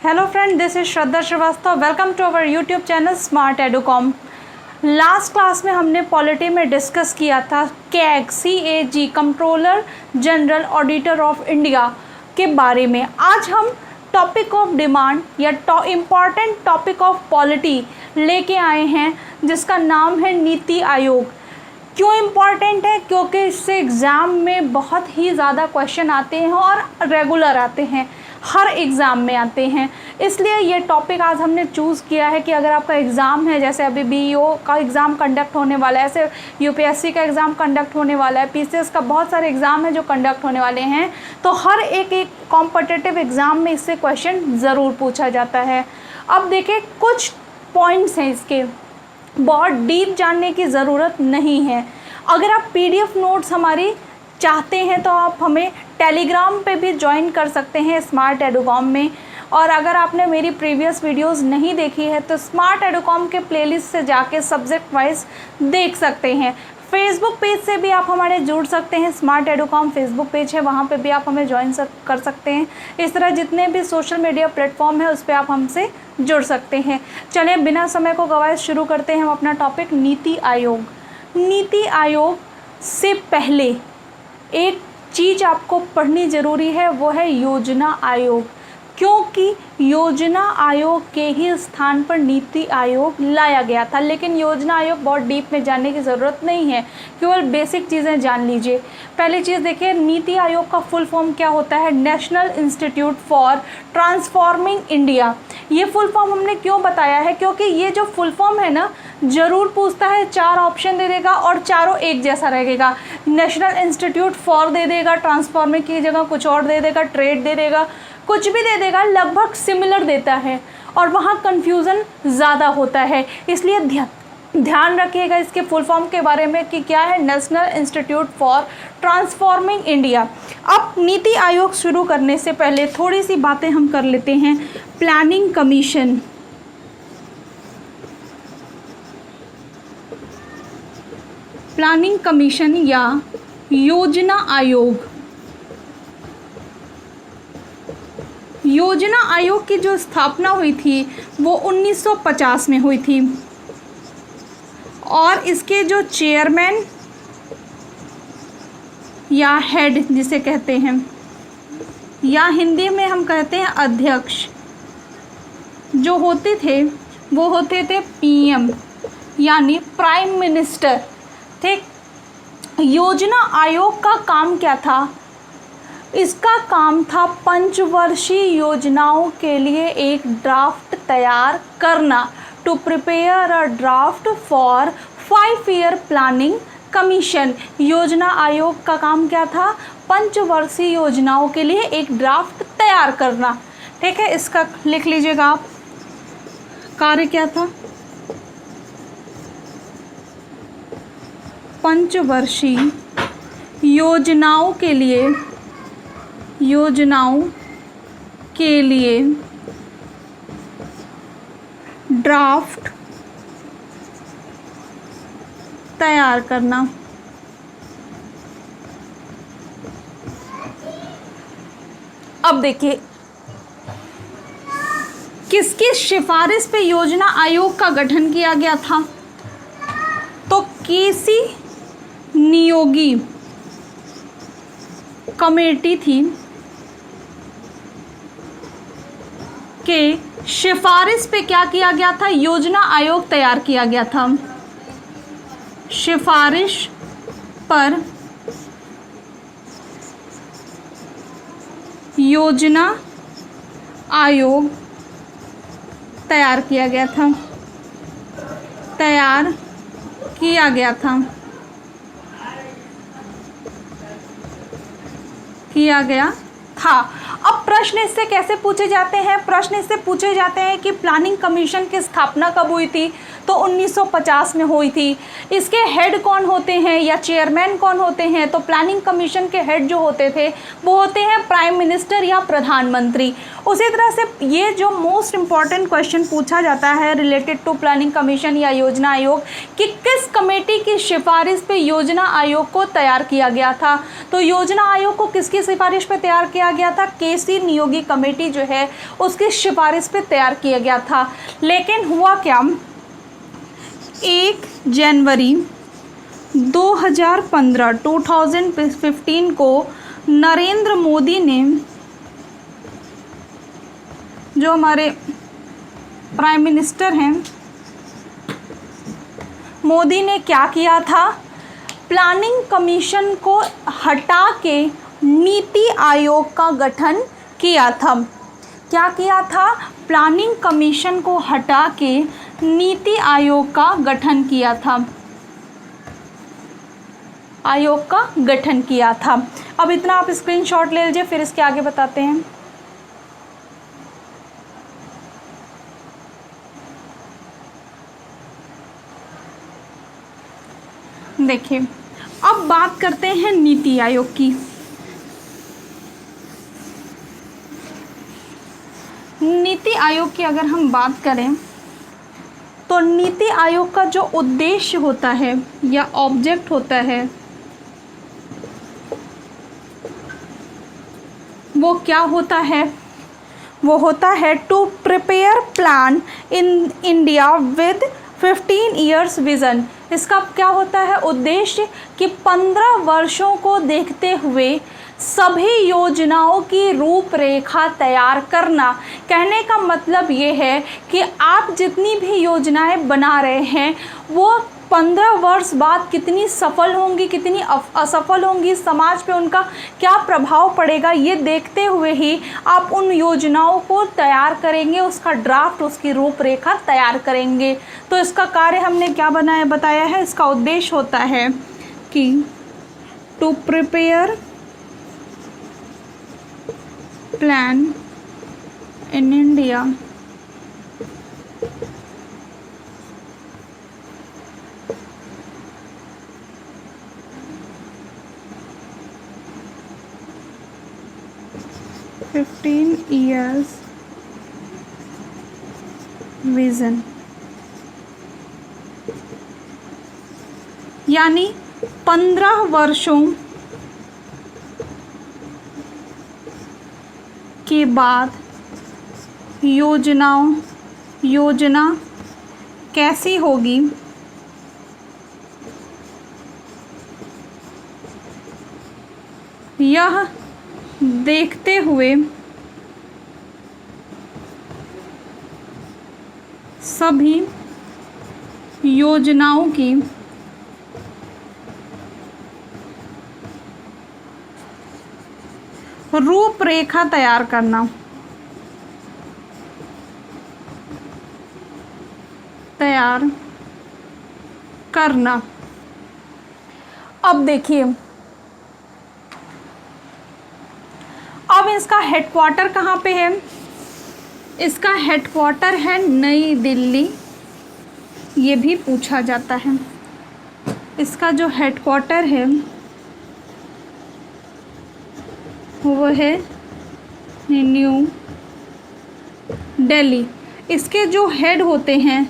Hello friend, this is Shraddha Srivastava. Welcome to our YouTube channel Smart Educom. Last class में हमने polity में discuss किया था CAG controller general auditor of India के बारे में। आज हम टॉपिक ऑफ डिमांड या इम्पॉर्टेंट टॉपिक ऑफ पॉलिटी लेके आए हैं जिसका नाम है नीति आयोग। क्यों इम्पॉर्टेंट है? क्योंकि इससे एग्ज़ाम में बहुत ही ज़्यादा क्वेश्चन आते हैं और रेगुलर आते हैं, हर एग्ज़ाम में आते हैं। इसलिए ये टॉपिक आज हमने चूज़ किया है कि अगर आपका एग्ज़ाम है, जैसे अभी BEO का एग्ज़ाम कंडक्ट होने वाला है, ऐसे UPSC का एग्ज़ाम कंडक्ट होने वाला है, PCS का बहुत सारे एग्ज़ाम है जो कंडक्ट होने वाले हैं, तो हर एक कॉम्पिटिटिव एग्ज़ाम में इससे क्वेश्चन ज़रूर पूछा जाता है। अब देखिए, कुछ पॉइंट्स हैं इसके, बहुत डीप जानने की ज़रूरत नहीं है। अगर आप PDF नोट्स हमारी चाहते हैं तो आप हमें टेलीग्राम पे भी ज्वाइन कर सकते हैं स्मार्ट एडुकॉम में। और अगर आपने मेरी प्रीवियस वीडियोस नहीं देखी है तो स्मार्ट एडुकॉम के प्लेलिस्ट से जाके सब्जेक्ट वाइज देख सकते हैं। फेसबुक पेज से भी आप हमारे जुड़ सकते हैं, स्मार्ट एडुकॉम फेसबुक पेज है, वहाँ पे भी आप हमें ज्वाइन कर सकते हैं। इस तरह जितने भी सोशल मीडिया प्लेटफॉर्म है उस पर आप हमसे जुड़ सकते हैं। चलिए बिना समय को गवाए शुरू करते हैं हम अपना टॉपिक नीति आयोग। नीति आयोग से पहले एक चीज़ आपको पढ़नी ज़रूरी है, वो है योजना आयोग, क्योंकि योजना आयोग के ही स्थान पर नीति आयोग लाया गया था। लेकिन योजना आयोग बहुत डीप में जानने की ज़रूरत नहीं है, केवल बेसिक चीज़ें जान लीजिए। पहली चीज़ देखिए, नीति आयोग का फुल फॉर्म क्या होता है? National institute for transforming India. ये फुल फॉर्म हमने क्यों बताया है? क्योंकि ये जो फुल फॉर्म है ना, ज़रूर पूछता है, 4 ऑप्शन दे देगा और चारों एक जैसा रहेगा। नेशनल इंस्टीट्यूट फॉर दे देगा, ट्रांसफॉर्मिंग की जगह कुछ और दे देगा, ट्रेड दे देगा, कुछ भी दे देगा, लगभग सिमिलर देता है और वहाँ कन्फ्यूज़न ज़्यादा होता है। इसलिए ध्यान रखिएगा इसके फुल फॉर्म के बारे में कि क्या है, national institute for transforming India. अब नीति आयोग शुरू करने से पहले थोड़ी सी बातें हम कर लेते हैं। प्लानिंग कमीशन, प्लानिंग कमीशन या योजना आयोग, योजना आयोग की जो स्थापना हुई थी वो 1950 में हुई थी और इसके जो चेयरमैन या हेड जिसे कहते हैं, या हिंदी में हम कहते हैं अध्यक्ष, जो होते थे वो होते थे PM यानी प्राइम मिनिस्टर। ठीक, योजना आयोग का काम क्या था? इसका काम था पंचवर्षीय योजनाओं के लिए एक ड्राफ्ट तैयार करना, to prepare a draft for 5-year planning commission. योजना आयोग का काम क्या था? पंचवर्षीय योजनाओं के लिए एक ड्राफ्ट तैयार करना। ठीक है, इसका लिख लीजिएगा आप, कार्य क्या था? पंचवर्षीय योजनाओं के लिए ड्राफ्ट तैयार करना। अब देखिए, किसकी सिफारिश पे योजना आयोग का गठन किया गया था? तो KC नियोगी कमेटी थी के सिफारिश पे क्या किया गया था? योजना आयोग तैयार किया गया था। सिफारिश पर योजना आयोग तैयार किया गया था, अब प्रश्न इससे कैसे पूछे जाते हैं? प्रश्न इससे पूछे जाते हैं कि प्लानिंग कमीशन की स्थापना कब हुई थी? तो तो 1950 में हुई थी। इसके हेड कौन होते हैं या चेयरमैन कौन होते हैं? तो प्लानिंग कमीशन के हेड जो होते थे वो होते हैं प्राइम मिनिस्टर या प्रधानमंत्री। उसी तरह से ये जो मोस्ट इम्पॉर्टेंट क्वेश्चन पूछा जाता है रिलेटेड टू प्लानिंग कमीशन या योजना आयोग कि किस कमेटी की सिफारिश पे योजना आयोग को तैयार किया गया था? तो योजना आयोग को किसकी सिफारिश पे तैयार किया गया था? केसी नियोगी कमेटी जो है उसकी सिफारिश पे तैयार किया गया था। लेकिन हुआ क्या, 1 जनवरी 2015 को नरेंद्र मोदी ने, जो हमारे प्राइम मिनिस्टर हैं, मोदी ने क्या किया था? प्लानिंग कमीशन को हटा के नीति आयोग का गठन किया था। क्या किया था? प्लानिंग कमीशन को हटा के नीति आयोग का गठन किया था, आयोग का गठन किया था। अब इतना आप स्क्रीनशॉट ले लीजिए, फिर इसके आगे बताते हैं। देखिए, अब बात करते हैं नीति आयोग की। नीति आयोग की अगर हम बात करें तो नीति आयोग का जो उद्देश्य होता है या ऑब्जेक्ट होता है वो क्या होता है? वो होता है to prepare plan in India with 15 years vision. इसका क्या होता है उद्देश्य? कि 15 वर्षों को देखते हुए सभी योजनाओं की रूपरेखा तैयार करना। कहने का मतलब ये है कि आप जितनी भी योजनाएं बना रहे हैं वो 15 वर्ष बाद कितनी सफल होंगी, कितनी असफल होंगी, समाज पे उनका क्या प्रभाव पड़ेगा, ये देखते हुए ही आप उन योजनाओं को तैयार करेंगे, उसका ड्राफ्ट, उसकी रूपरेखा तैयार करेंगे। तो इसका कार्य हमने क्या बताया है? इसका उद्देश्य होता है कि to prepare plan in India (15 years vision), यानी 15 वर्षों के बाद योजना कैसी होगी, यह देखते हुए सभी योजनाओं की रूपरेखा तैयार करना। अब देखिए, अब इसका हेडक्वार्टर कहाँ पे है? इसका हेडक्वार्टर है नई दिल्ली। ये भी पूछा जाता है। इसका जो हेडक्वार्टर है वो है न्यू दिल्ली। इसके जो हेड होते हैं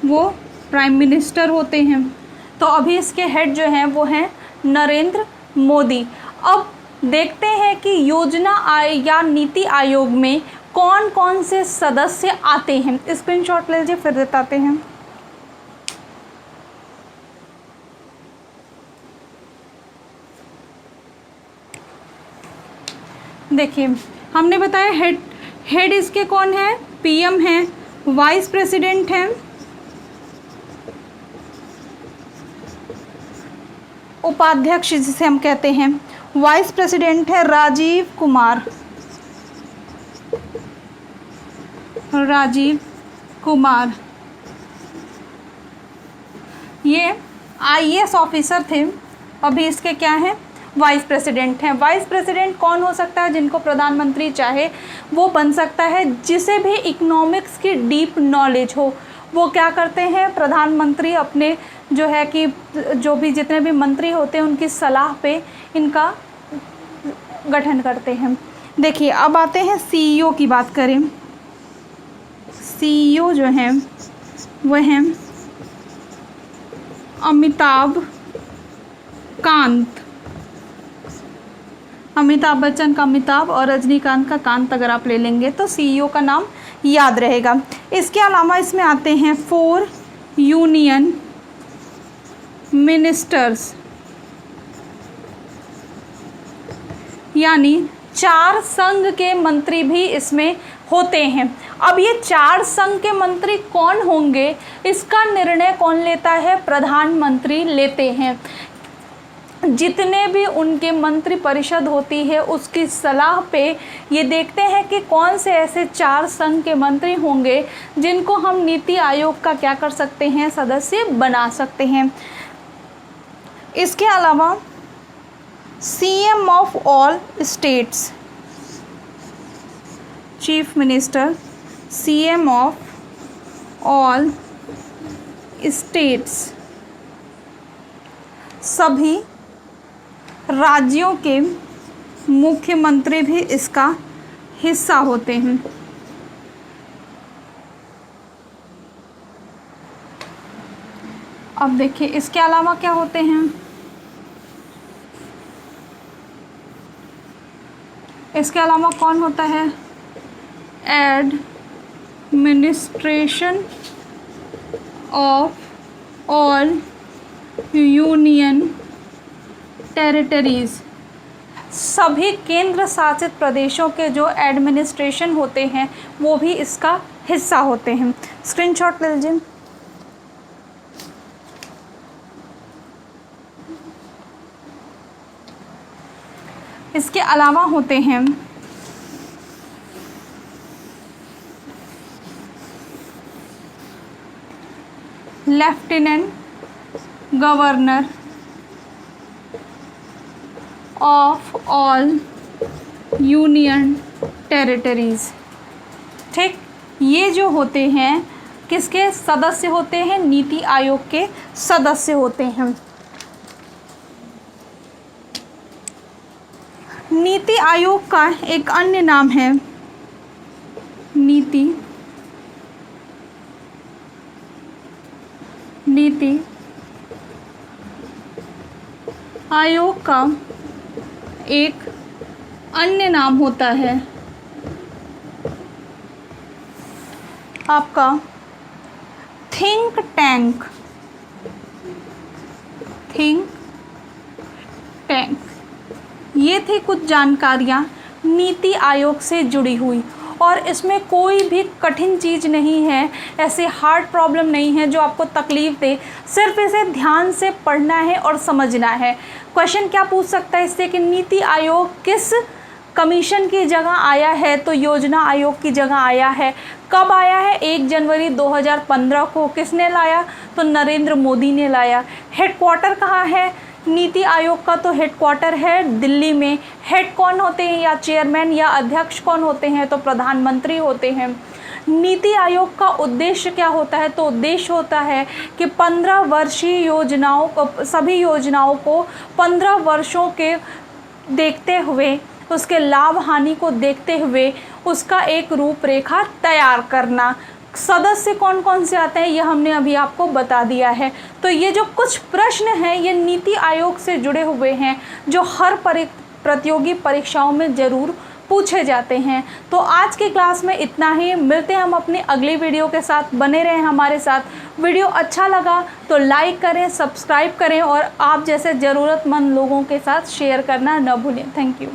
वो प्राइम मिनिस्टर होते हैं। तो अभी इसके हेड जो हैं वो हैं नरेंद्र मोदी। अब देखते हैं कि योजना या नीति आयोग में कौन कौन से सदस्य आते हैं। स्क्रीनशॉट ले लीजिए, फिर बताते हैं। देखिए, हमने बताया हेड इसके कौन है? पीएम है, वाइस प्रेसिडेंट है, उपाध्यक्ष जिसे हम कहते हैं, वाइस प्रेसिडेंट है राजीव कुमार। ये आईएएस ऑफिसर थे, अभी इसके क्या हैं? वाइस प्रेसिडेंट हैं। वाइस प्रेसिडेंट कौन हो सकता है? जिनको प्रधानमंत्री चाहे वो बन सकता है, जिसे भी इकोनॉमिक्स की डीप नॉलेज हो वो क्या करते हैं, प्रधानमंत्री अपने जो है कि जो भी जितने भी मंत्री होते हैं उनकी सलाह पे इनका गठन करते हैं। देखिए अब आते हैं सीईओ की बात करें। सीईओ जो हैं वह हैं अमिताभ कांत। अमिताभ बच्चन का अमिताभ और रजनीकांत का कांत अगर आप ले लेंगे तो सीईओ का नाम याद रहेगा। इसके अलावा इसमें आते हैं 4 यूनियन मिनिस्टर्स, यानी 4 संघ के मंत्री भी इसमें होते हैं। अब ये 4 संघ के मंत्री कौन होंगे, इसका निर्णय कौन लेता है, प्रधानमंत्री लेते हैं। जितने भी उनके मंत्री परिषद होती है उसकी सलाह पे ये देखते हैं कि कौन से ऐसे 4 संघ के मंत्री होंगे जिनको हम नीति आयोग का क्या कर सकते हैं, सदस्य बना सकते हैं। इसके अलावा CM of all states, chief minister, CM of all states, सभी राज्यों के मुख्यमंत्री भी इसका हिस्सा होते हैं। अब देखिए इसके अलावा क्या होते हैं, इसके अलावा कौन होता है, administration of all union territories, सभी केंद्र शासित प्रदेशों के जो एडमिनिस्ट्रेशन होते हैं वो भी इसका हिस्सा होते हैं। स्क्रीनशॉट ले लीजिए। इसके अलावा होते हैं lieutenant governor of all union territories. ठीक, ये जो होते हैं किसके सदस्य होते हैं, नीति आयोग के सदस्य होते हैं। नीति आयोग का एक अन्य नाम है नीति आयोग का एक अन्य नाम होता है आपका थिंक टैंक। ये थी कुछ जानकारियाँ नीति आयोग से जुड़ी हुई, और इसमें कोई भी कठिन चीज़ नहीं है, ऐसे हार्ड प्रॉब्लम नहीं है जो आपको तकलीफ़ दे। सिर्फ इसे ध्यान से पढ़ना है और समझना है। क्वेश्चन क्या पूछ सकता है इससे कि नीति आयोग किस कमीशन की जगह आया है, तो योजना आयोग की जगह आया है। कब आया है, 1 जनवरी 2015 को। किसने लाया, तो नरेंद्र मोदी ने लाया। हेडक्वार्टर कहाँ है नीति आयोग का, तो हेडक्वार्टर है दिल्ली में। हेड कौन होते हैं, या चेयरमैन या अध्यक्ष कौन होते हैं, तो प्रधानमंत्री होते हैं। नीति आयोग का उद्देश्य क्या होता है, तो उद्देश्य होता है कि 15 वर्षीय योजनाओं को, सभी योजनाओं को 15 वर्षों के देखते हुए, उसके लाभ हानि को देखते हुए उसका एक रूपरेखा तैयार करना। सदस्य कौन कौन से आते हैं ये हमने अभी आपको बता दिया है। तो ये जो कुछ प्रश्न हैं ये नीति आयोग से जुड़े हुए हैं जो हर प्रतियोगी परीक्षाओं में ज़रूर पूछे जाते हैं। तो आज की क्लास में इतना ही, मिलते हैं हम अपनी अगली वीडियो के साथ। बने रहें हमारे साथ। वीडियो अच्छा लगा तो लाइक करें, सब्सक्राइब करें और आप जैसे ज़रूरतमंद लोगों के साथ शेयर करना न भूलें। Thank you.